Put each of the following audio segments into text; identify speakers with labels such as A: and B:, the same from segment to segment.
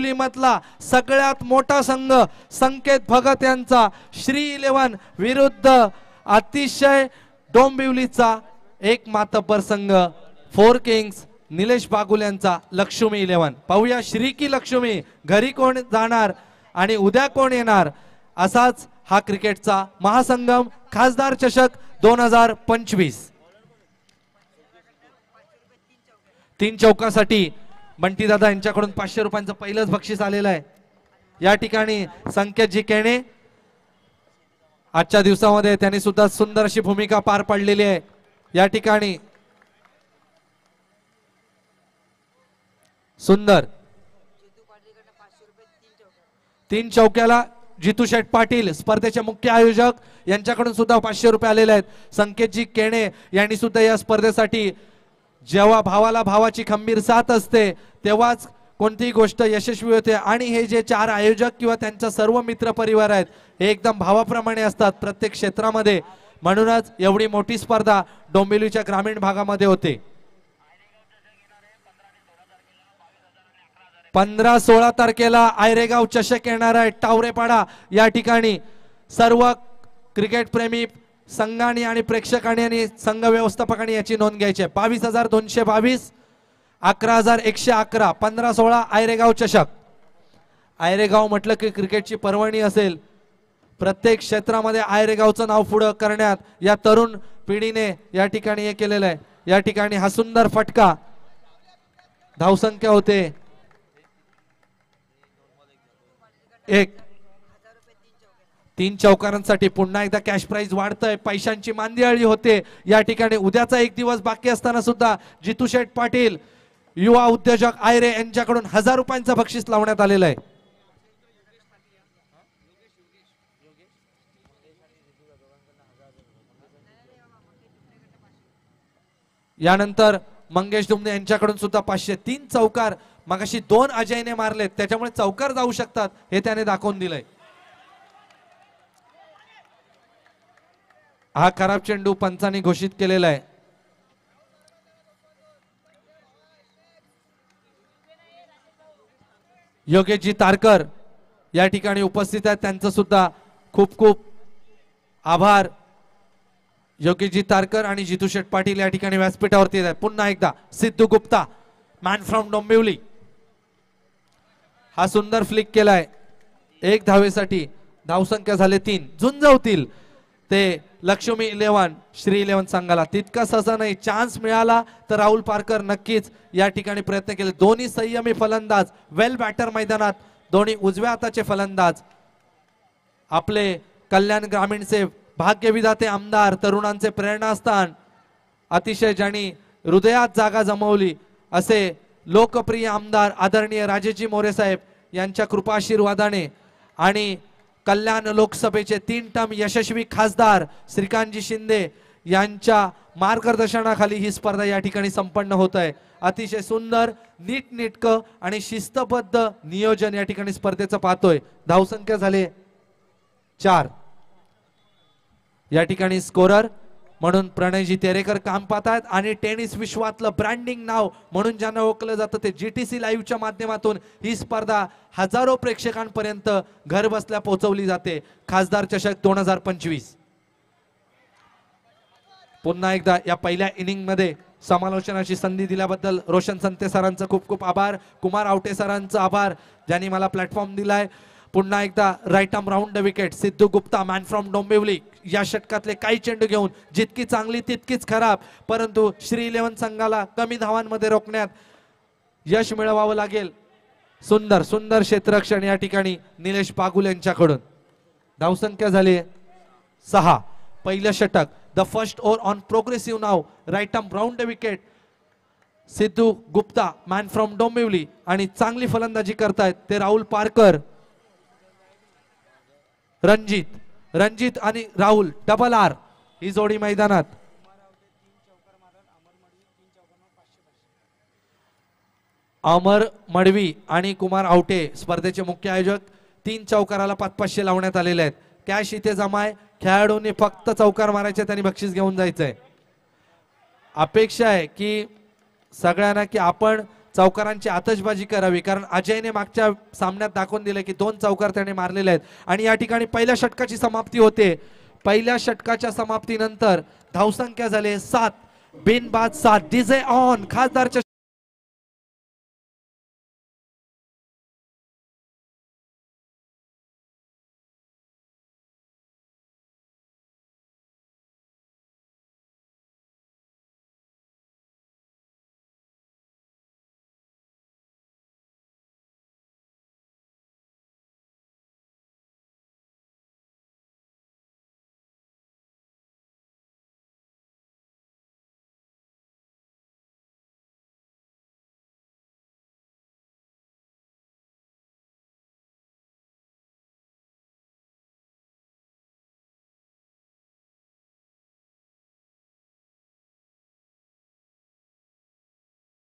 A: डोंबिवली मधला सगळ्यात मोठा संघ संकेत भगत यांचा श्री 11 विरुद्ध अतिशय डोंबिवलीचा एक मातब्बर संघ 4 किंग्स निलेश बागुल यांचा लक्ष्मी 11. पाहूया श्री की लक्ष्मी, घरी कोण जाणार आणि उद्या कोण येणार, असाच हा क्रिकेटचा महासंगम खासदार चषक 2025. 3 चौकासाठी बंटी दादा यांच्याकडून 500 रुपयांचं पहिलंच बक्षीस आलेलं आहे. या ठिकाणी संकेतजी केणे आजच्या दिवसामध्ये त्यांनी सुद्धा सुंदर अशी भूमिका पार पाडलेली आहे. या ठिकाणी सुंदर 3 चौक्याला जितू शेठ पाटील स्पर्धेचे मुख्य आयोजक यांच्याकडून सुद्धा 500 रुपये आलेले आहेत. संकेतजी केणे यांनी सुद्धा या स्पर्धेसाठी, जेव्हा भावाला भावाची खंबीर साथ असते तेव्हाच कोणतीही गोष्ट यशस्वी होते आणि हे जे 4 आयोजक किंवा त्यांचा सर्व मित्र परिवार आहेत हे एकदम भावाप्रमाणे असतात प्रत्येक क्षेत्रामध्ये. म्हणूनच एवढी मोठी स्पर्धा डोंबिवलीच्या ग्रामीण भागामध्ये होते. 15-16 तारखेला आयरेगाव चषक येणार आहे टावरेपाडा. या ठिकाणी सर्व क्रिकेट प्रेमी संघाने आणि प्रेक्षकांनी आणि संघ व्यवस्थापकांनी याची नोंद घ्यायची आहे. 22,222, 11,111, 15-16 आयरेगाव चषक. आयरेगाव म्हटलं की क्रिकेटची पर्वणी असेल. प्रत्येक क्षेत्रामध्ये आयरेगावचं नाव पुढे करण्यात या तरुण पिढीने या ठिकाणी हे केलेलं आहे. या ठिकाणी हा सुंदर फटका, धावसंख्या होते 1. 3 चौकारांसाठी पुन्हा एकदा कॅश प्राइज वाढतंय, पैशांची मांदियाळी होते. या ठिकाणी उद्याचा एक दिवस बाकी असताना सुद्धा जितू शेठ पाटील युवा उद्योजक आयरे यांच्याकडून 1000 रुपयांचं बक्षीस लावण्यात आलेलं आहे. यानंतर मंगेश दुमने यांच्याकडून सुद्धा 500. 3 चौकार मगाशी 2 अजयने मारलेत, त्याच्यामुळे चौकार जाऊ शकतात हे त्याने दाखवून दिलंय. हा खराब चेंडू पंचांनी घोषित केलेला आहे. योगेशजी तारकर या ठिकाणी उपस्थित आहेत, त्यांचं सुद्धा खूप खूप आभार. योगेशजी तारकर आणि जितू शेठ पाटील या ठिकाणी व्यासपीठावरती आहेत. पुन्हा एकदा सिद्धू गुप्ता मॅन फ्रॉम डोंबिवली, हा सुंदर फ्लिक केलाय 1 धावेसाठी. धावसंख्या झाले 3. झुंजवतील ते लक्ष्मी 11 श्री 11 संघाला. तितका सहसा नाही, चान्स मिळाला तर राहुल पारकर नक्कीच या ठिकाणी प्रयत्न केले. दोन्ही संयमी फलंदाज, वेल बॅटर मैदानात दोन्ही उजव्या हाताचे फलंदाज. आपले कल्याण ग्रामीणचे भाग्यविधाते आमदार, तरुणांचे प्रेरणास्थान, अतिशय ज्यांनी हृदयात जागा जमवली असे लोकप्रिय आमदार आदरणीय राजेजी मोरे साहेब यांच्या कृपा आशीर्वादाने आणि कल्याण लोकसभेचे 3 टर्म यशस्वी खासदार श्रीकांतजी शिंदे यांच्या मार्गदर्शनाखाली ही स्पर्धा या ठिकाणी संपन्न होत आहे. अतिशय सुंदर, नीटनेटकं आणि शिस्तबद्ध नियोजन या ठिकाणी स्पर्धेचं पाहतोय. धावसंख्या झाले 4. या ठिकाणी स्कोरर म्हणून प्रणयजी तेरेकर काम पाहतात आणि टेनिस विश्वातलं ब्रँडिंग नाव म्हणून ज्यांना ओळखलं जातं ते GTC लाईव्हच्या माध्यमातून ही स्पर्धा हजारो प्रेक्षकांपर्यंत घर बसल्या पोहोचवली जाते. खासदार चषक 2025. पुन्हा एकदा या पहिल्या इनिंग मध्ये समालोचनाची संधी दिल्याबद्दल रोशन संते सरांचं खूप खूप आभार. कुमार आवटे सरांचं आभार ज्यांनी मला प्लॅटफॉर्म दिलाय. पुन्हा एकदा right arm round the wicket Siddhu Gupta man from Dombivli. या षटकातले काही चेंडू घेऊन जितकी चांगली तितकीच खराब, परंतु श्री 11 संघाला कमी धावांमध्ये रोखण्यात यश मिळवावं लागेल. सुंदर सुंदर क्षेत्ररक्षण या ठिकाणी निलेश बागुल यांच्याकडून. धावसंख्या झाली 6. पहिलं षटक, the first over on progressive नाव, right arm round the wicket Siddhu Gupta man from Dombivli आणि चांगली फलंदाजी करतायत ते राहुल पारकर. रणजित आणि राहुल डबल आर ही जोडी मैदानात. अमर मडवी आणि कुमार आवटे स्पर्धेचे मुख्य आयोजक. 3 चौकाराला 500 लावण्यात आलेले आहेत. कॅश इथे जमाय, खेळाडूंनी फक्त चौकार मारायचे, त्यांनी बक्षीस घेऊन जायचंय. अपेक्षा आहे की सगळ्यांना की आपण चौकारांची आतषबाजी करावी, कारण अजयने मागच्या सामन्यात दाखवून दिले की 2 चौकार त्याने मारलेले आहेत. आणि या ठिकाणी पहिल्या षटकाची समाप्ती होते. पहिल्या षटकाच्या समाप्तीनंतर धावसंख्या झाले 7, बिनबाद 7. DJ on. खासदारच्या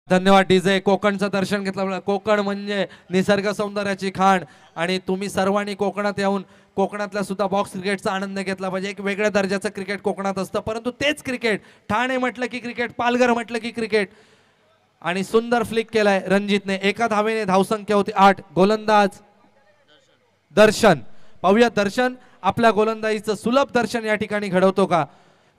A: धन्यवाद डीजे. कोकणचं दर्शन घेतलं. कोकण म्हणजे निसर्ग सौंदर्याची खाण आणि तुम्ही सर्वांनी कोकणात येऊन कोकणातल्या सुद्धा बॉक्स क्रिकेटचा आनंद घेतला पाहिजे. एक वेगळ्या दर्जाचं क्रिकेट कोकणात असतं, परंतु तेच क्रिकेट ठाणे म्हटलं की क्रिकेट, पालघर म्हटलं की क्रिकेट. आणि सुंदर फ्लिक केलाय रणजितने. एका धावेने धावसंख्या होती 8. गोलंदाज दर्शन. पाहूया दर्शन आपल्या गोलंदाजीचं सुलभ दर्शन या ठिकाणी घडवतो का.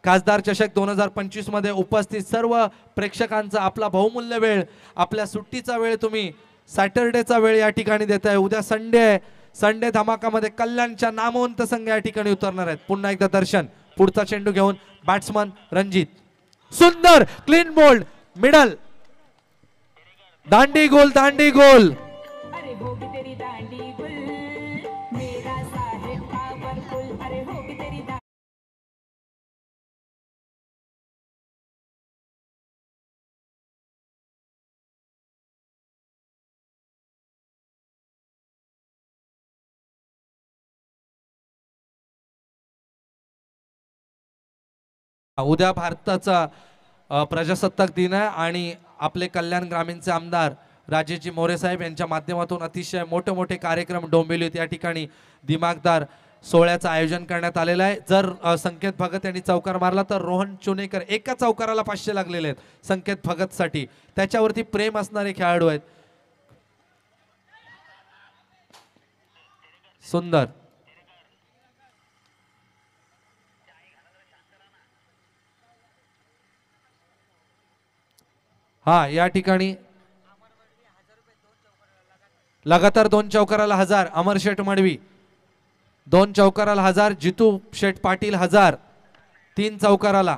A: खासदार चषक 2025 मध्ये उपस्थित सर्व प्रेक्षकांचा आपला बहुमूल्य वेळ, आपल्या सुट्टीचा वेळ तुम्ही सॅटरडेचा वेळ या ठिकाणी देताय. उद्या संडे आहे. संडे धमाकामध्ये कल्याणच्या नामवंत संघ या ठिकाणी उतरणार आहेत. पुन्हा एकदा दर्शन. पुढचा चेंडू घेऊन बॅट्समन रणजित. सुंदर क्लीन बोल्ड मिडल. दांडी गोल, दांडी गोल. उद्या भारताचा प्रजासत्ताक दिन आहे आणि आपले कल्याण ग्रामीणचे आमदार राजेजी मोरे साहेब यांच्या माध्यमातून अतिशय मोठे मोठे कार्यक्रम डोंबिवलीत या ठिकाणी दिमागदार सोहळ्याचं आयोजन करण्यात आलेलं आहे. जर संकेत भगत यांनी चौकार मारला तर रोहन चुनेकर, एका चौकाराला 500 लागलेले आहेत संकेत भगत साठी. त्याच्यावरती प्रेम असणारे खेळाडू आहेत. सुंदर. हा या ठिकाणी लगातार 2 चौकाराला 1000. अमर शेठ मडवी 2 चौकाराला 1000. जितू शेठ पाटील 1000 3 चौकाराला.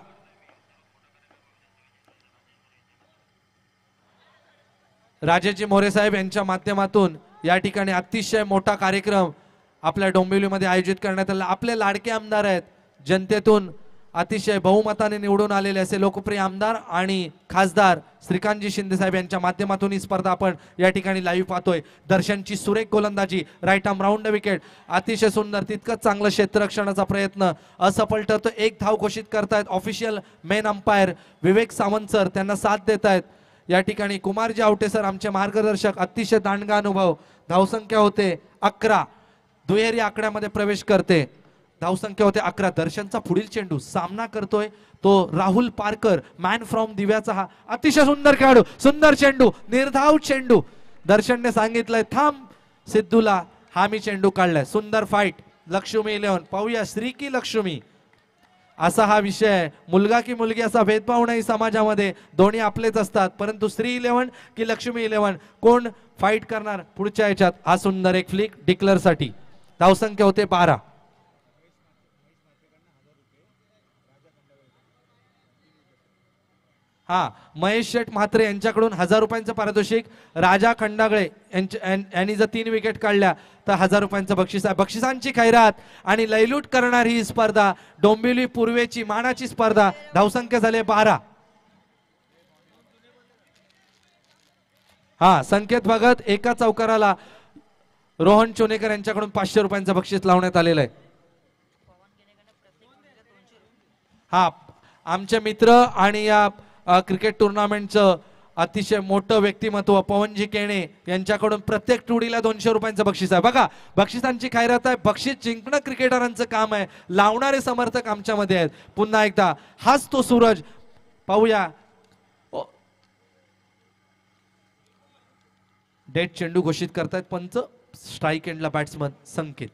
A: राजेजी मोरे साहेब यांच्या माध्यमातून या ठिकाणी अतिशय मोठा कार्यक्रम आपल्या डोंबिवलीमध्ये आयोजित करण्यात आला. आपले लाडके आमदार आहेत, जनतेतून अतिशय बहुमताने निवडून आलेले असे लोकप्रिय आमदार आणि खासदार श्रीकांतजी शिंदे साहेब यांच्या माध्यमातून ही स्पर्धा आपण या ठिकाणी लाईव्ह पाहतोय. दर्शनची सुरेख गोलंदाजी, राईट आर्म राऊंड विकेट, अतिशय सुंदर. तितकंच चांगलं क्षेत्ररक्षणाचा प्रयत्न असफल ठरतो. 1 धाव घोषित करतायत ऑफिशियल मेन अंपायर विवेक सावंत सर, त्यांना साथ देत आहेत. या ठिकाणी कुमारजी आवटे सर आमचे मार्गदर्शक. अतिशय दांडगा अनुभव. धावसंख्या होते 11. दुहेरी आकड्यामध्ये प्रवेश करते. धावसंख्या होते 11. दर्शनचा पुढील चेंडू सामना करतोय तो राहुल पारकर, मॅन फ्रॉम दिव्याचा. हा अतिशय सुंदर खेळाडू, सुंदर चेंडू, निर्धाव चेंडू. दर्शनने सांगितलंय थांब सिद्धूला, हा मी चेंडू काढलाय. सुंदर फाईट. लक्ष्मी 11. पाहूया श्री की लक्ष्मी, असा हा विषय आहे. मुलगा की मुलगी असा भेदभाव नाही समाजामध्ये, दोन्ही आपलेच असतात. परंतु श्री 11 की लक्ष्मी 11 कोण फाईट करणार पुढच्या याच्यात. हा सुंदर एक फ्लिक डिक्लेअर साठी. धावसंख्या होते 12. हा महेश शेठ म्हात्रे यांच्याकडून 1000 रुपयांचं पारितोषिक. राजा खंडागळे यांनी जर 3 विकेट काढल्या तर 1000 रुपयांचं बक्षीस आहे. बक्षिसांची खैरात आणि लयलूट करणार ही स्पर्धा, डोंबिवली पूर्वेची मानाची स्पर्धा. धावसंख्या झाले 12. हा संकेत भगत एका चौकाराला. रोहन चोनेकर यांच्याकडून 500 रुपयांचं बक्षीस लावण्यात आलेलं आहे. हा आमचे मित्र आणि या क्रिकेट टुर्नामेंटचं अतिशय मोठं व्यक्तिमत्व पवनजी केणे यांच्याकडून प्रत्येक टुडीला 200 रुपयांचं बक्षीस आहे. बघा बक्षिसांची खैरात आहे. बक्षीस जिंकणं क्रिकेटरांचं काम आहे. लावणारे समर्थक आमच्यामध्ये आहेत. पुन्हा एकदा हाच तो सूरज. पाहूया डेड चेंडू घोषित करतायत पंच. स्ट्राईक एंडला बॅट्समन संकेत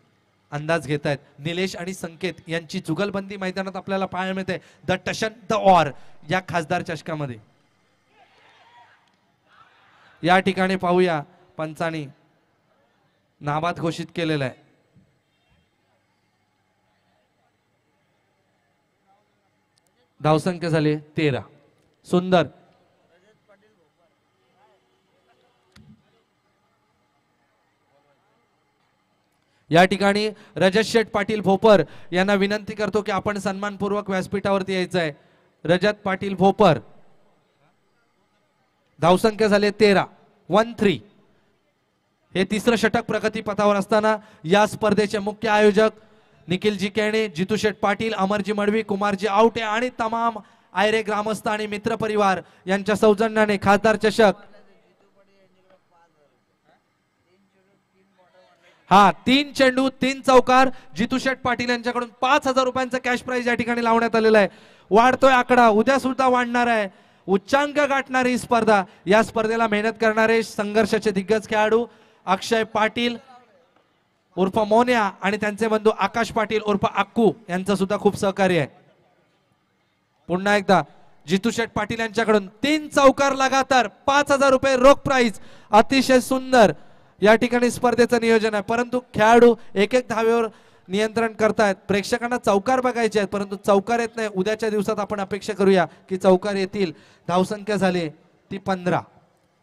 A: अंदाज घेत आहेत. निलेश आणि संकेत यांची जुगलबंदी मैदानात आपल्याला पाहायला मिळते. द टशन द ऑर या खासदार चषकामध्ये. या ठिकाणी पाहूया पंचांनी नाबाद घोषित केलेला आहे. धावसंख्या झाली 13. सुंदर. या ठिकाणी रजत शेठ पाटील भोपर यांना विनंती करतो की आपण सन्मानपूर्वक व्यासपीठावरती यायचं आहे. रजत पाटील भोपर. धावसंख्या झाली 13. 1-3. हे तिसरं षटक प्रगतीपथावर असताना या स्पर्धेचे मुख्य आयोजक निखिलजी केणे, जितू शेठ पाटील, अमरजी मडवी, कुमारजी आवटे आणि तमाम आयरे ग्रामस्थ आणि मित्र परिवार यांच्या सौजन्याने खासदार चषक. हा 3 चेंडू 3 चौकार. जितू शेठ पाटील यांच्याकडून 5,000 रुपयांचा कॅश प्राइज या ठिकाणी लावण्यात आलेला आहे. वाढतोय आकडा, उद्या सुद्धा वाढणार आहे. उच्चांक गाठणारी ही स्पर्धा. या स्पर्धेला मेहनत करणारे संघर्षाचे दिग्गज खेळाडू अक्षय पाटील उर्फ मोन्या आणि त्यांचे बंधू आकाश पाटील उर्फ अक्कू यांचं सुद्धा खूप सहकार्य आहे. पुन्हा एकदा जितू शेठ पाटील यांच्याकडून 3 चौकार लगातार 5,000 रुपये रोख प्राइज. अतिशय सुंदर या ठिकाणी स्पर्धेचं नियोजन आहे. परंतु खेळाडू एक एक धावेवर नियंत्रण करतायत. प्रेक्षकांना चौकार बघायचे आहेत परंतु चौकार येत नाही. उद्याच्या दिवसात आपण अपेक्षा करूया की चौकार येतील. धावसंख्या झाली ती 15.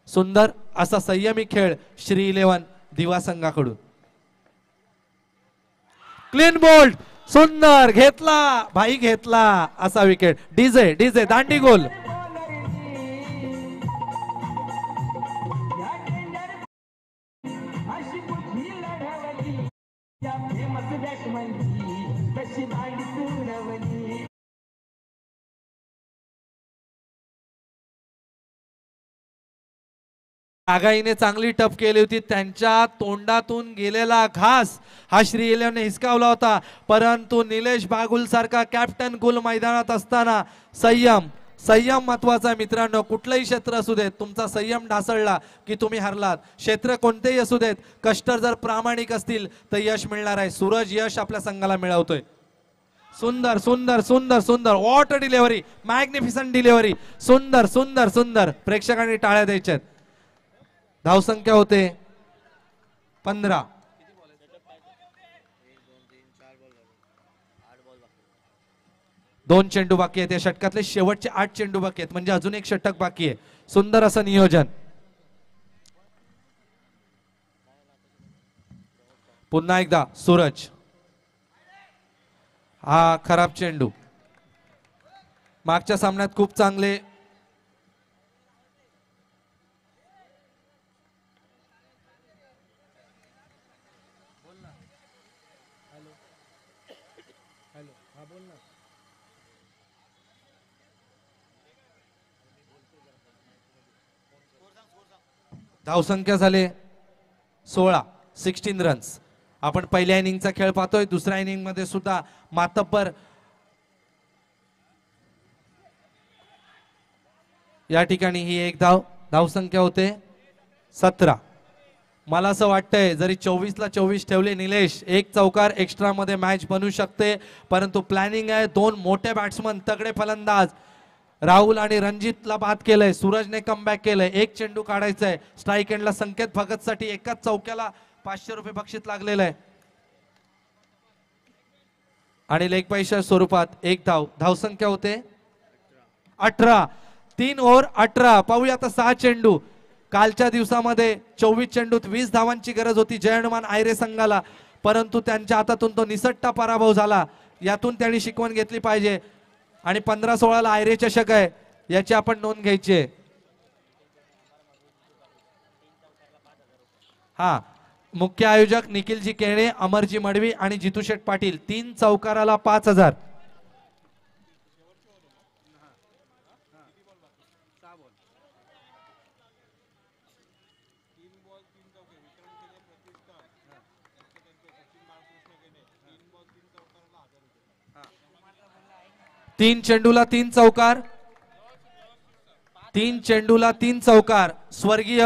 A: सुंदर असा संयमी खेळ श्री 11 दिवा संघाकडून. Clean bolt. सुंदर घेतला भाई घेतला असा विकेट. डीजे डीजे दांडी गोल. आगाईने चांगली टप केली होती. त्यांच्या तोंडातून गेलेला घास हा श्री 11 ने हिसकावला होता. परंतु निलेश बागुल सारखा कॅप्टन गुल मैदानात असताना संयम संयम महत्वाचा आहे मित्रांनो. कुठलंही क्षेत्र असू देत, तुमचा संयम ढासळला की तुम्ही हरलात. क्षेत्र कोणतेही असू देत, कष्ट जर प्रामाणिक असतील तर यश मिळणार आहे. सूरज यश आपल्या संघाला मिळवतोय. सुंदर सुंदर सुंदर सुंदर. What a delivery. Magnificent delivery. सुंदर सुंदर सुंदर. प्रेक्षकांनी टाळ्या द्यायच्यात. धावसंख्या होते 15. दोन चेंडू बाकी आहेत. या षटकातले शेवटचे 8 चेंडू बाकी आहेत म्हणजे अजून एक षटक बाकी आहे. सुंदर असं नियोजन. पुन्हा एकदा सूरज. हा खराब चेंडू. मागच्या सामन्यात खूप चांगले धावसंख्या झाले 16. 16 रन्स. आपण पहिल्या इनिंगचा खेळ पाहतोय. दुसऱ्या इनिंग मध्ये सुद्धा मातब्बर या ठिकाणी ही एक धावसंख्या होते 17. मला असं वाटतंय जरी 24ला 24 ठेवले निलेश, एक चौकार एक्स्ट्रा मध्ये मॅच बनू शकते. परंतु प्लॅनिंग आहे. 2 मोठे बॅट्समन तगडे फलंदाज राहुल आणि रणजितला बाद केलंय. सूरजने कमबॅक केलंय. एक चेंडू काढायचा आहे. स्ट्राईक एंडला संकेत भगत साठी एकाच चौक्याला 500 रुपये बक्षीस लागलेलं आहे आणि लेग पैशा स्वरूपात एक धाव. धावसंख्या होते 18. 3 ओव्हर 18. पाहूया आता 6 चेंडू. कालच्या दिवसामध्ये 24 चेंडूत 20 धावांची गरज होती जय हनुमान आयरे संघाला. परंतु त्यांच्या हातातून तो निसटता पराभव झाला. यातून त्यांनी शिकवण घेतली पाहिजे. आणि 15-16ला आयरे चषक आहे, याची आपण नोंद घ्यायची आहे. हा मुख्य आयोजक निखिलजी केणे, अमरजी मडवी आणि जितू शेठ पाटील. 3 चौकाराला 5,000. तीन चेंडूला 3 चौकार. 3 चेंडूला 3 चौकार. स्वर्गीय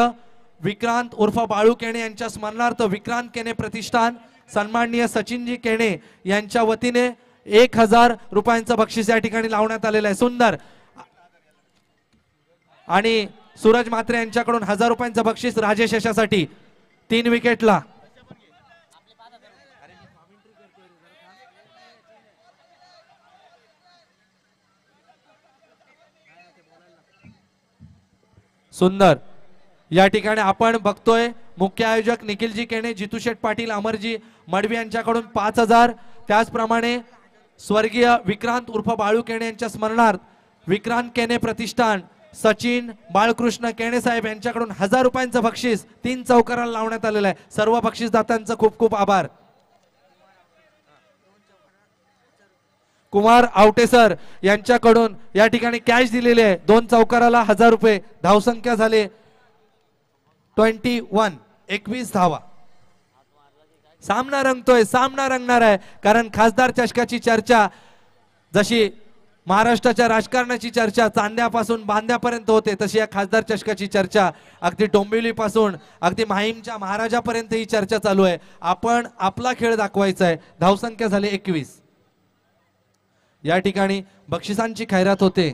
A: विक्रांत उर्फ बाळू केणे यांच्या स्मरणार्थ विक्रांत केणे प्रतिष्ठान सन्माननीय सचिनजी केणे यांच्या वतीने 1000 रुपयांचं बक्षीस या ठिकाणी लावण्यात आलेलं आहे। सुंदर आणि सूरज मात्रे यांच्याकडून 1000 रुपयांचं बक्षीस राजेश यशासाठी 3 विकेटला। सुंदर या ठिकाणी आपण बघतोय मुख्य आयोजक निखिलजी केणे, जितूशेठ पाटील, अमरजी मडवी यांच्याकडून 5000। त्याचप्रमाणे स्वर्गीय विक्रांत उर्फ बाळू केणे यांच्या स्मरणार्थ विक्रांत केणे प्रतिष्ठान सचिन बाळकृष्ण केणे साहेब यांच्याकडून 1000 रुपयांचं बक्षीस 3 चौकाराला लावण्यात आलेलं आहे। सर्व बक्षीसदात्यांचं खूप खूप आभार। कुमार आवटे सर यांच्याकडून या ठिकाणी कॅश दिलेली आहे 2 चौकाराला 1000 रुपये। धावसंख्या झाले 21 धावा। सामना रंगतोय, सामना रंगणार आहे, कारण खासदार चषकाची चर्चा जशी महाराष्ट्राच्या राजकारणाची चर्चा चांद्यापासून बांद्यापर्यंत होते, तशी या खासदार चषकाची चर्चा अगदी डोंबिवलीपासून अगदी माहीमच्या महाराजापर्यंत ही चर्चा चालू आहे। आपण आपला खेळ दाखवायचा आहे। धावसंख्या झाली 21। या ठिकाणी बक्षिसांची खैरात होते।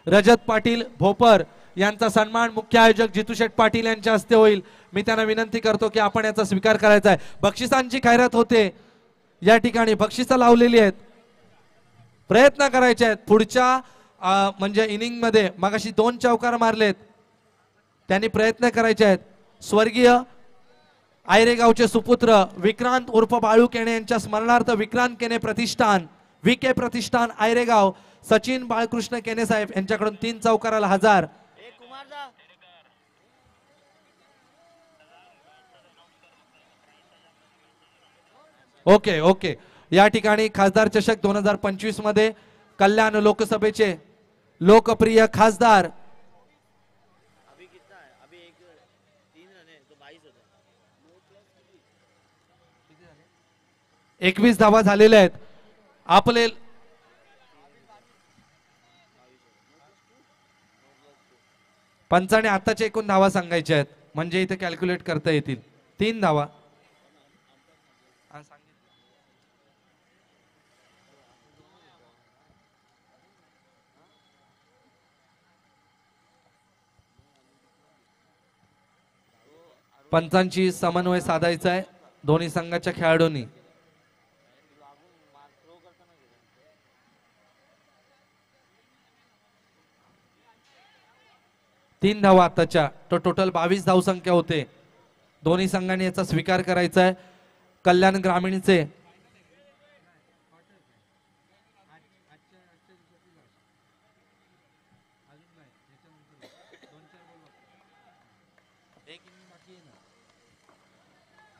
A: रजत पाटील भोपर यांचा सन्मान मुख्य आयोजक जितूशेठ पाटील यांच्या हस्ते होईल। मी त्यांना विनंती करतो की आपण याचा स्वीकार करायचा आहे। बक्षिसांची खैरात होते। या ठिकाणी बक्षिसं लावलेली आहेत, प्रयत्न करायचे आहेत पुढच्या म्हणजे इनिंग मध्ये मगाशी 2 चौकार मारलेत, त्यांनी प्रयत्न करायचे आहेत। स्वर्गीय आयरेगावचे सुपुत्र विक्रांत उर्फ बाळू केणे यांच्या स्मरणार्थ विक्रांत केणे प्रतिष्ठान VK प्रतिष्ठान आयरेगाव सचिन बाळकृष्ण केणे साहेब यांच्याकडून 3 चौकाराला 1000। ओके ओके या ठिकाणी खासदार चषक 2025 मध्ये कल्याण लोकसभेचे लोकप्रिय खासदार 21 धावा झालेल्या आहेत। आपले पंचाने आताच्या एकूण धावा सांगायच्या आहेत, म्हणजे इथे कॅल्क्युलेट करता येतील। 3 धावा पंचांची समन्वय साधायचा आहे दोन्ही संघाच्या खेळाडूंनी। 3 धावा आताच्या, तो टोटल 22 धावसंख्या होते। दोन्ही संघांनी याचा स्वीकार करायचा आहे। कल्याण ग्रामीणचे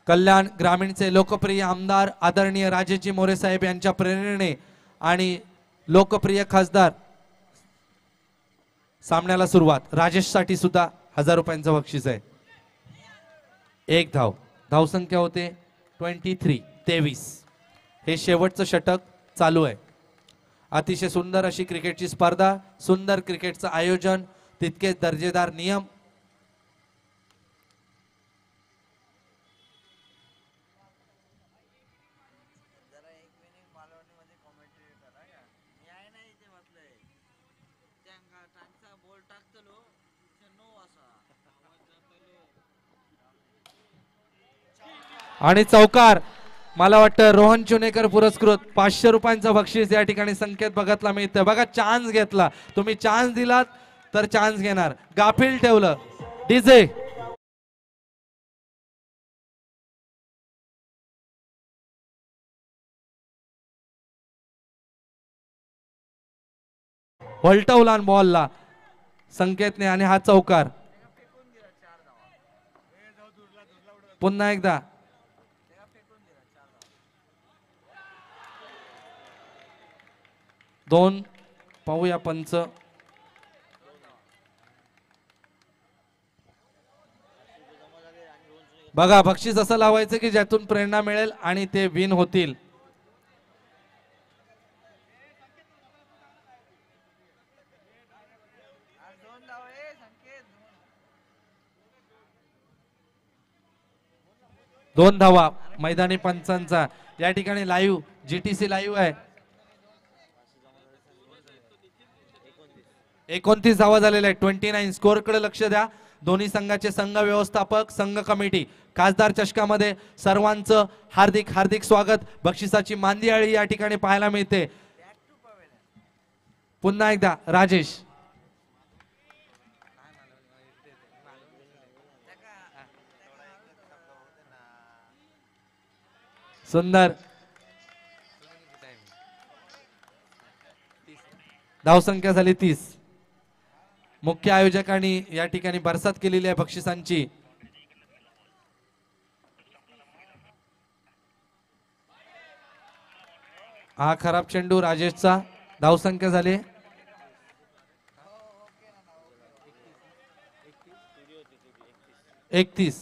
A: कल्याण ग्रामीणचे लोकप्रिय आमदार आदरणीय राजेजी मोरे साहेब यांच्या प्रेरणेने आणि लोकप्रिय खासदार सामन्याला सुरुवात। राजेश साठी सुद्धा 1000 रुपयांचं बक्षीस आहे। 1 धाव, धावसंख्या होते 23। हे शेवटचं षटक चालू आहे। अतिशय सुंदर अशी क्रिकेटची स्पर्धा, सुंदर क्रिकेटचं आयोजन, तितकेच दर्जेदार नियम। आणि चौकार, मला वाटतं रोहन चुनेकर पुरस्कृत 500 रुपयांचं बक्षीस या ठिकाणी संकेत भगतला मिळतं। बघा, चान्स घेतला तुम्ही, चान्स दिलात तर चान्स घेणार, गाफील ठेवलं। डीजे वलटवला बॉलला संकेतने आणि हा चौकार। पुन्हा एकदा दोन पाहूया पंच। बघा बक्षीस असं लावायचं की ज्यातून प्रेरणा मिळेल आणि ते विन होतील. दोन धावा मैदानी पंचांचा या ठिकाणी लाईव्ह जीटीसी लाईव्ह आहे. 29 धावा झालेल्या आहेत. 29 स्कोर कडे लक्ष द्या. दोन्ही संघाचे संघ व्यवस्थापक संघ कमिटी खासदार चषकामध्ये सर्वांचं हार्दिक हार्दिक स्वागत. बक्षिसाची मांदियाळी या ठिकाणी पाहायला मिळते. पुन्हा एकदा राजेश सुंदर धावसंख्या झाली 30. मुख्य आयोजकांनी या ठिकाणी बरसात केलेली आहे बक्षिसांची. हा खराब चेंडू राजेशचा. धावसंख्या झाली 31.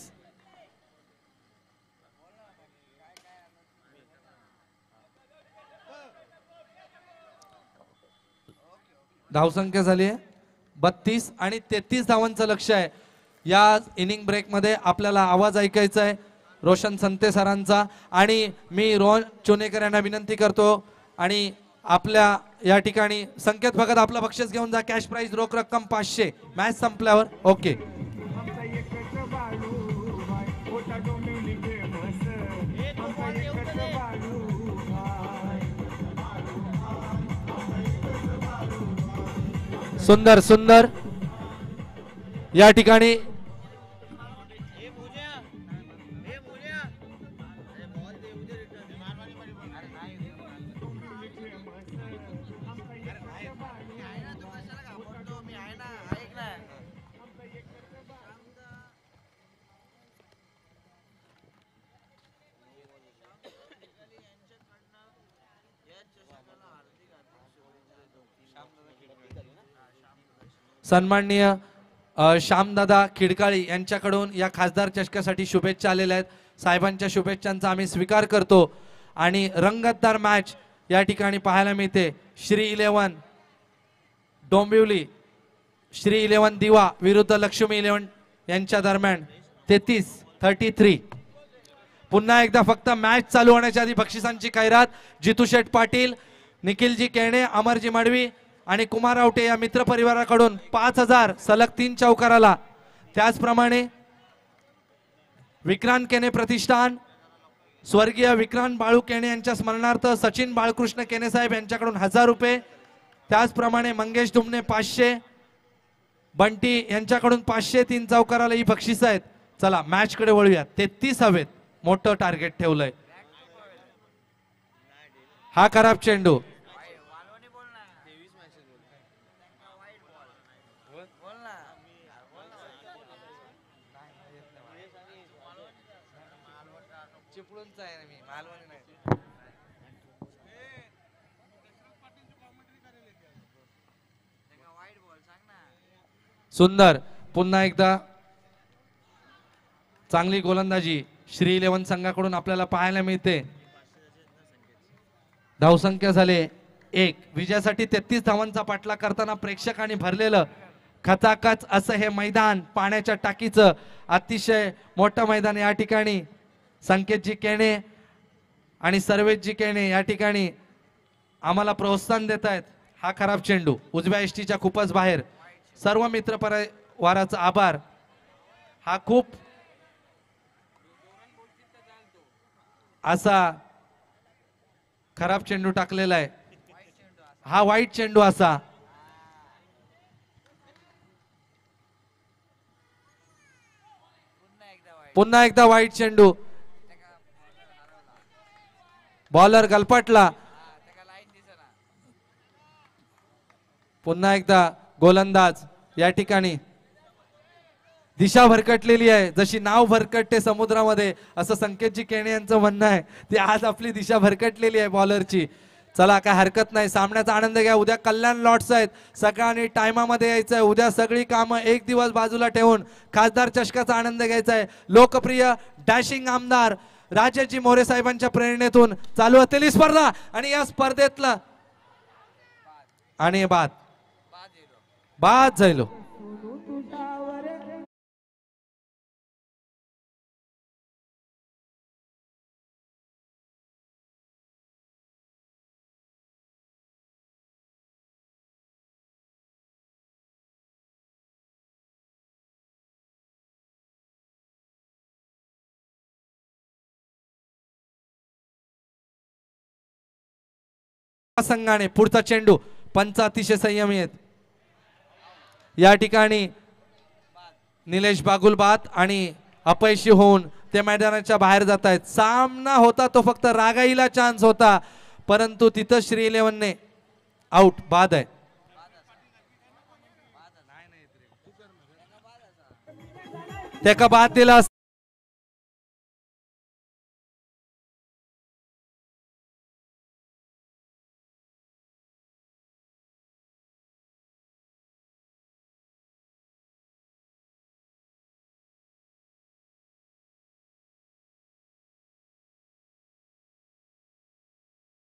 A: धावसंख्या झाली 32 आणि 33 धावांचं लक्ष आहे. या इनिंग ब्रेक मध्ये आपल्याला आवाज ऐकायचा आहे रोशन संते सरांचा. आणि मी रोहन चोनेकर यांना विनंती करतो आणि आपल्या या ठिकाणी संकेत भगत आपला बक्षीस घेऊन जा. कॅश प्राइज रोख रक्कम 500 मॅच संपल्यावर. ओके सुंदर सुंदर या ठिकाणी सन्माननीय श्यामदादा खिडकाळी यांच्याकडून या खासदार चषकासाठी शुभेच्छा आलेल्या आहेत. साहेबांच्या शुभेच्छांचा आम्ही स्वीकार करतो. आणि रंगतदार मॅच या ठिकाणी पाहायला मिळते. श्री 11 डोंबिवली श्री 11 दिवा विरुद्ध लक्ष्मी 11 यांच्या दरम्यान 33-33. पुन्हा एकदा फक्त मॅच चालू होण्याच्या आधी बक्षिसांची खैरात. जितू शेठ पाटील, निखिलजी केणे, अमरजी मडवी आणि कुमार आवटे या मित्र परिवाराकडून 5000 सलग 3 चौकाराला. त्याचप्रमाणे विक्रांत केणे प्रतिष्ठान स्वर्गीय विक्रांत बाळू केणे यांच्या स्मरणार्थ सचिन बाळकृष्ण केणे साहेब यांच्याकडून 1000 रुपये. त्याचप्रमाणे मंगेश दुमने 500, बंटी यांच्याकडून 500 3 चौकाराला ही बक्षीस आहेत. चला मॅच कडे वळूया. 33 हवेत मोठं टार्गेट ठेवलंय. हा खराब चेंडू. सुंदर पुन्हा एकदा चांगली गोलंदाजी श्री 11 संघाकडून आपल्याला पाहायला मिळते. धावसंख्या झाले 1. विजयासाठी 33 धावांचा पाठलाग करताना प्रेक्षकांनी भरलेलं खचाखच असं हे मैदान पाण्याच्या टाकीचं अतिशय मोठं मैदान. या ठिकाणी संकेतजी केणे आणि सर्वेशजी केणे या ठिकाणी आम्हाला प्रोत्साहन देत आहेत. हा खराब चेंडू उजव्या एसटीच्या खूपच बाहेर. सर्व मित्र परिवाराचा आभार. हा खूप असा खराब चेंडू टाकलेला आहे. हा वाईट चेंडू असा. पुन्हा एकदा वाईट चेंडू. बॉलर गलपटला. पुन्हा एकदा गोलंदाज या ठिकाणी दिशा भरकटलेली आहे. जशी नाव भरकटते समुद्रामध्ये असं संकेतजी केणे यांचं म्हणणं आहे. ती आज आपली दिशा भरकटलेली आहे बॉलरची. चला काय हरकत नाही, सामन्याचा आनंद घ्या. उद्या कल्याण लॉट्स आहेत, सगळ्यांनी टायमामध्ये यायचंय. उद्या सगळी कामं एक दिवस बाजूला ठेवून खासदार चषकाचा आनंद घ्यायचा आहे. लोकप्रिय डॅशिंग आमदार राजेजी मोरे साहेबांच्या प्रेरणेतून चालू असलेली स्पर्धा आणि या स्पर्धेतला आणि बाद जायलो संघाने पुढचा चेंडू. पंच अतिशय संयमी आहेत या ठिकाणी. निलेश बागुलबात आणि अपयशी होऊन ते मैदानाच्या बाहेर जात आहेत. सामना होता तो फक्त रागाईला चान्स होता, परंतु तिथं श्री 11 ने आउट, बाद आहे. त्याका बाद दिला.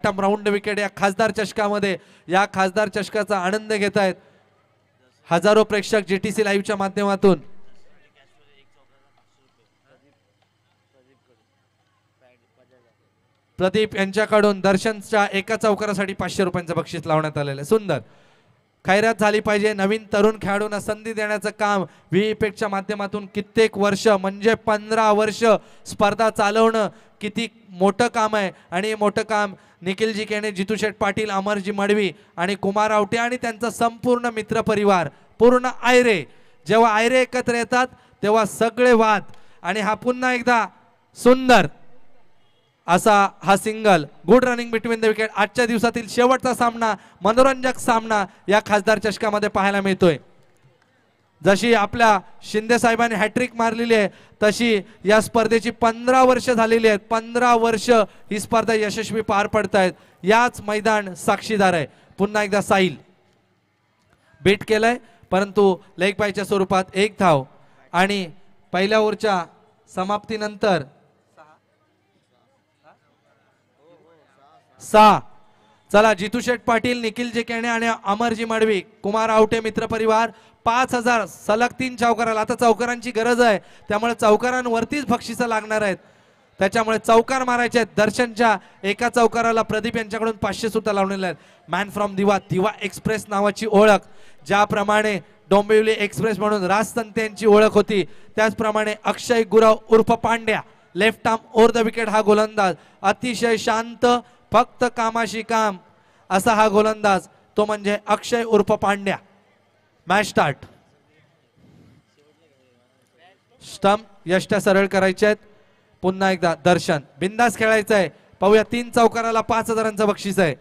A: राऊंड विकेट या खासदार चषकामध्ये, या खासदार चषकाचा आनंद घेत आहेत हजारो प्रेक्षक जीटीसी लाईव्हच्या माध्यमातून. प्रदीप यांच्याकडून दर्शनच्या एका चौकारासाठी 500 रुपयांचं बक्षीस लावण्यात आलेलं आहे. सुंदर खैरात झाली पाहिजे. नवीन तरुण खेळाडूंना संधी देण्याचं काम व्हीपॅकच्या माध्यमातून कित्येक वर्ष म्हणजे 15 वर्ष स्पर्धा चालवणं किती मोठं काम आहे. आणि मोठं काम निखिलजी केणे, जितू शेठ पाटील, अमरजी मडवी आणि कुमार आवटे आणि त्यांचा संपूर्ण मित्र परिवार, पूर्ण आयरे. जेव्हा आयरे एकत्र येतात तेव्हा सगळे वाद. आणि हा पुन्हा एकदा सुंदर असा हा single. Good running between the wicket. आजच्या दिवसातील शेवटचा सामना, मनोरंजक सामना या खासदार चषकामध्ये पाहायला मिळतोय. जशी आपल्या शिंदे साहेबांनी हॅट्रिक मारलेली आहे तशी या स्पर्धेची 15 वर्ष झालेली आहेत. 15 वर्ष ही स्पर्धा यशस्वी पार पडत आहेत. याच मैदान साक्षीदार आहे. पुन्हा एकदा साहिल बीट केलंय, परंतु लेग बायच्या स्वरूपात एक धाव. आणि पहिल्या ओव्हरच्या समाप्तीनंतर 6. चला जितू शेठ पाटील, निखिलजी केणे आणि अमरजी मडवी, कुमार आवटे मित्र परिवार 5000 सलग 3 चौकाराला. आता चौकारांची गरज आहे, त्यामुळे चौकारांवरतीच बक्षिसं लागणार आहेत. त्याच्यामुळे चौकार मारायचे आहेत. दर्शनच्या एका चौकाराला प्रदीप यांच्याकडून 500 सुद्धा लावलेले आहेत. मॅन फ्रॉम दिवा, दिवा एक्सप्रेस नावाची ओळख. ज्याप्रमाणे डोंबिवली एक्सप्रेस म्हणून राजसंत यांची ओळख होती, त्याचप्रमाणे अक्षय गुरव उर्फ Pandya, left arm over the wicket हा गोलंदाज. अतिशय शांत, फक्त कामाशी काम असा हा गोलंदाज, तो म्हणजे अक्षय उर्फ पांड्या. Match start. स्टंप यष्ट्या सरळ करायचे आहेत. पुन्हा एकदा दर्शन बिंदास खेळायचं आहे. पाहूया 3 चौकाराला 5000चं बक्षीस आहे.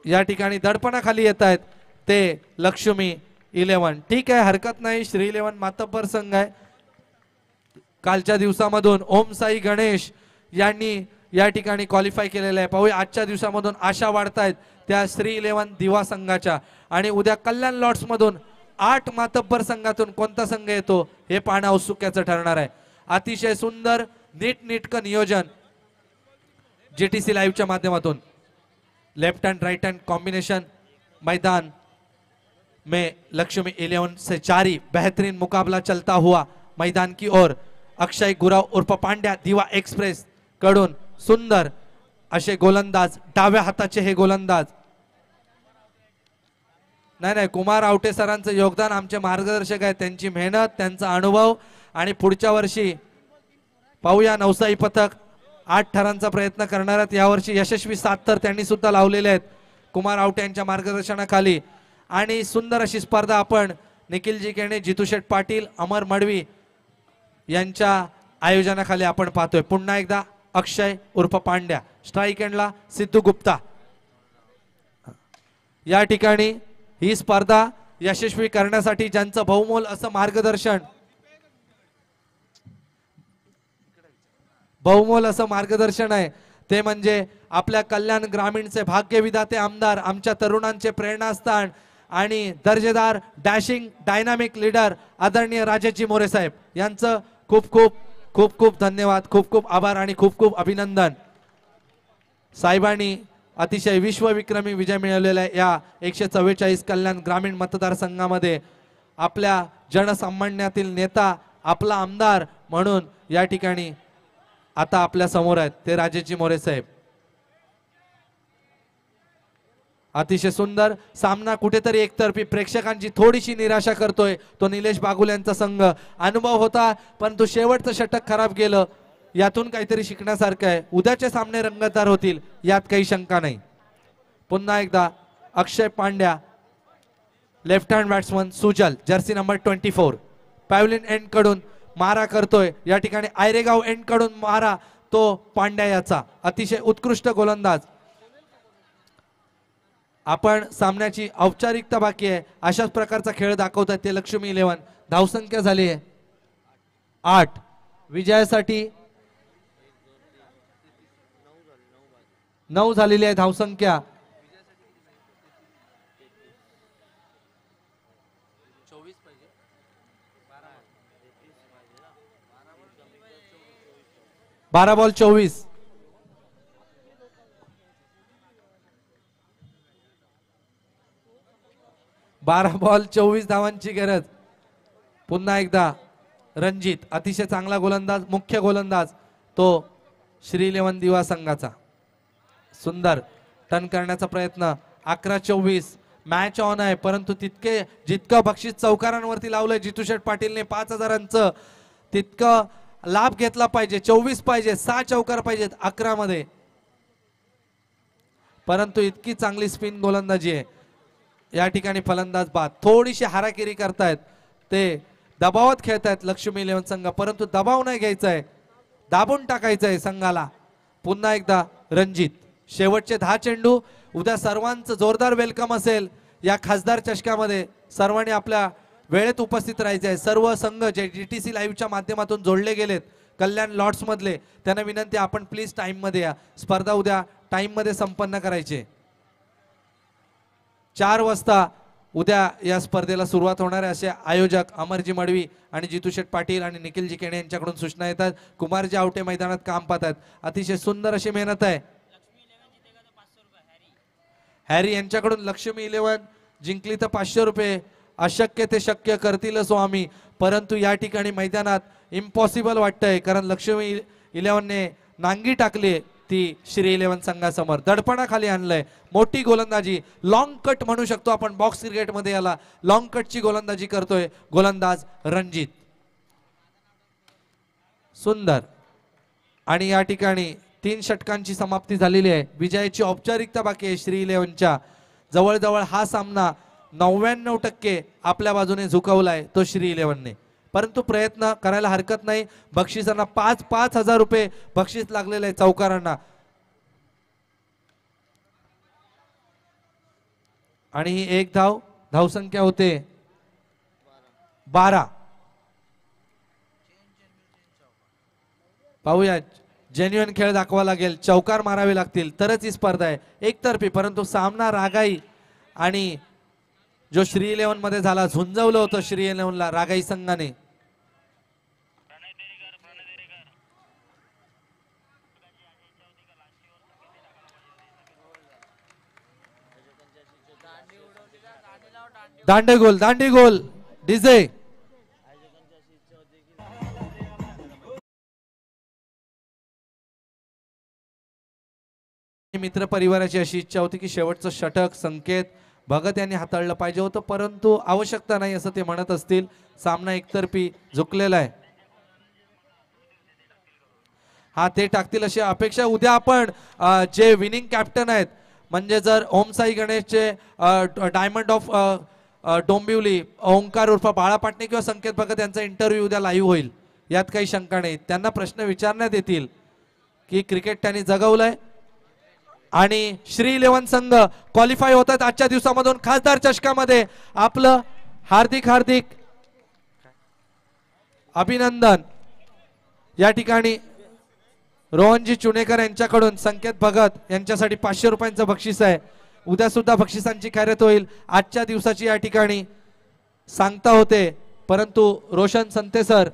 A: या ठिकाणी दडपणाखाली येत आहेत ते लक्ष्मी 11. ठीक आहे, हरकत नाही. श्री 11 मातब्बर संघ आहे. कालच्या दिवसामधून ओम साई गणेश यांनी या ठिकाणी क्वालिफाय केलेलं आहे. पाहूया आजच्या दिवसामधून आशा वाढतायत त्या श्री 11 दिवा संघाच्या. आणि उद्या कल्याण लॉट्स मधून 8 मातब्बर संघातून कोणता संघ येतो हे पाहणं औत्सुक्याचं ठरणार आहे. अतिशय सुंदर नीटनेटकं नियोजन जीटीसी लाईव्हच्या माध्यमातून. Left hand right hand combination मैदान में लक्ष्मी 11 से जारी बेहतरीन मुकाबला चलता हुआ मैदान की ओर. अक्षय गुरव उर्फ पांड्या दिवा एक्सप्रेस कडून सुंदर असे गोलंदाज, डाव्या हाताचे हे गोलंदाज. नाही, कुमार आवटे सरांचं योगदान आमचे मार्गदर्शक आहे. त्यांची मेहनत, त्यांचा अनुभव. आणि पुढच्या वर्षी पाहूया नवसाई पथक 8 ठरांचा प्रयत्न करणार आहेत. यावर्षी यशस्वी 7 तर त्यांनी सुद्धा लावलेले आहेत कुमार आवटे यांच्या मार्गदर्शनाखाली. आणि सुंदर अशी स्पर्धा आपण निखिलजी केणे, जितू शेठ पाटील, अमर मडवी यांच्या आयोजनाखाली आपण पाहतोय. पुन्हा एकदा अक्षय उर्फ पांड्या, स्ट्राइक एंडला सिद्धू गुप्ता. या ठिकाणी ही स्पर्धा यशस्वी करण्यासाठी ज्यांचं बहुमोल असं मार्गदर्शन बहुमोल असं मार्गदर्शन आहे ते म्हणजे आपल्या कल्याण ग्रामीणचे भाग्यविधाते आमदार, आमच्या तरुणांचे प्रेरणास्थान आणि दर्जेदार डॅशिंग डायनामिक लीडर आदरणीय राजेशजी मोरे साहेब यांचं खूप खूप खूप खूप धन्यवाद, खूप खूप आभार आणि खूप खूप अभिनंदन। साहेबांनी अतिशय विश्वविक्रमी विजय मिळवलेला या 144 कल्याण ग्रामीण मतदारसंघामध्ये आपल्या जनसामान्यातील नेता, आपला आमदार म्हणून या ठिकाणी आता आपल्या समोर आहेत ते राजेशजी मोरे साहेब। अतिशय सुंदर सामना, कुठेतरी एकतर्फी प्रेक्षकांची थोडीशी निराशा करतोय तो निलेश बागुल यांचा संघ। अनुभव होता परंतु शेवटचं षटक खराब गेलं, यातून काहीतरी शिकण्यासारखं आहे। उद्याचे सामने रंगतदार होतील यात काही शंका नाही। पुन्हा एकदा अक्षय पांड्या लेफ्ट हँड बॅट्समन, सुजल जर्सी नंबर 24 पॅव्हलिन एंड कडून मारा करतोय। या ठिकाणी आयरेगाव एंड कडून मारा तो पांड्या याचा, अतिशय उत्कृष्ट गोलंदाज। आपण सामन्याची औपचारिकता बाकी आहे, अशाच प्रकारचा खेळ दाखवतात ते लक्ष्मी 11। धावसंख्या झाली आहे 8, विजयासाठी 9 झालेली आहे धावसंख्या। 12 बॉल 24। बारा बॉल 24 धावांची गरज। पुन्हा एकदा रणजित, अतिशय चांगला गोलंदाज, मुख्य गोलंदाज तो श्री 11 दिवा संघाचा। सुंदर टर्न करण्याचा प्रयत्न। 11-24 मॅच ऑन आहे, परंतु जितकं बक्षीस चौकारांवरती लावलंय जितू शेठ पाटीलने 5000चं, तितकं लाभ घेतला पाहिजे। 24 पाहिजे, 6 चौकार पाहिजेत 11 मध्ये, परंतु इतकी चांगली स्पिन गोलंदाजी आहे। या ठिकाणी फलंदाज बाद थोडीशी हाराकिरी करतायत, ते दबावात खेळतायत लक्ष्मी 11 संघ, परंतु दबाव नाही घ्यायचा आहे, दाबून टाकायचं आहे संघाला। पुन्हा एकदा रणजित, शेवटचे 10 चेंडू। उद्या सर्वांचं जोरदार वेलकम असेल या खासदार चषकामध्ये, सर्वांनी आपल्या वेळेत उपस्थित राहायचे आहे। सर्व संघ जे GTC लाईव्हच्या माध्यमातून जोडले गेलेत कल्याण लॉट्स मधले, त्यांना विनंती आपण प्लीज टाइम मध्ये या, स्पर्धा उद्या टाइम मध्ये संपन्न करायची। 4 वाजता उद्या या स्पर्धेला सुरुवात होणार आहे असे आयोजक अमरजी मडवी आणि जितू शेठ पाटील आणि निखिलजी केणे यांच्याकडून सूचना येतात। कुमारजी आवटे मैदानात काम पाहतात, अतिशय सुंदर अशी मेहनत आहे। हॅरी यांच्याकडून लक्ष्मी 11 जिंकली तर 500 रुपये, अशक्य ते शक्य करतील स्वामी, परंतु या ठिकाणी मैदानात इम्पॉसिबल वाटतंय, कारण लक्ष्मी 11 ने नांगी टाकली ती श्री 11 संघासमोर, दडपणाखाली आणलंय। मोठी गोलंदाजी, लॉंग कट म्हणू शकतो आपण बॉक्स क्रिकेट मध्ये याला, लॉंग कटची गोलंदाजी करतोय गोलंदाज रणजित। सुंदर, आणि या ठिकाणी 3 षटकांची समाप्ती झालेली आहे, विजयाची औपचारिकता बाकी आहे श्री 11च्या। जवळजवळ हा सामना 99% आपल्या बाजूने झुकवलाय तो श्री 11 ने, परंतु प्रयत्न करायला हरकत नाही। बक्षिसांना 5-5 हजार रुपये बक्षीस लागलेले आहे चौकारांना, आणि ही 1 धाव, धावसंख्या होते 12। पाहूया, जेन्युइन खेळ दाखवा लागेल, चौकार मारावे लागतील तरच ही स्पर्धा आहे एकतर्फी, परंतु सामना रागाई आणि जो श्री 11 मध्ये झाला, झुंजवलं होतं श्री 11 ला रागाई संघाने। दांडेगोल, दांडेगोल डीजे। मित्र परिवाराची अशी इच्छा होती की शेवटचं षटक संकेत भगत यांनी हाताळलं पाहिजे होतं, परंतु आवश्यकता नाही असं ते म्हणत असतील। सामना एकतर्फी झुकलेला आहे, हा ते टाकतील अशी अपेक्षा। उद्या आपण जे विनिंग कॅप्टन आहेत, म्हणजे जर ओमसाई गणेशचे डायमंड ऑफ डोंबिवली ओंकार उर्फ बाळा पाटणे किंवा संकेत भगत यांचा इंटरव्ह्यू उद्या लाईव्ह होईल, यात काही शंका नाही। त्यांना प्रश्न विचारण्यात येतील की क्रिकेट त्यांनी जगवलंय, आणि श्री 11 संघ क्वालिफाय होतात आजच्या दिवसामधून खासदार चषकामध्ये। आपलं हार्दिक हार्दिक अभिनंदन। या ठिकाणी रोहनजी चुनेकर यांच्याकडून संकेत भगत यांच्यासाठी 500 रुपयांचं बक्षीस आहे. उद्या सुद्धा बक्षिसांची खैरत होईल. आजच्या दिवसाची या ठिकाणी सांगता होते, परंतु रोशन संते सर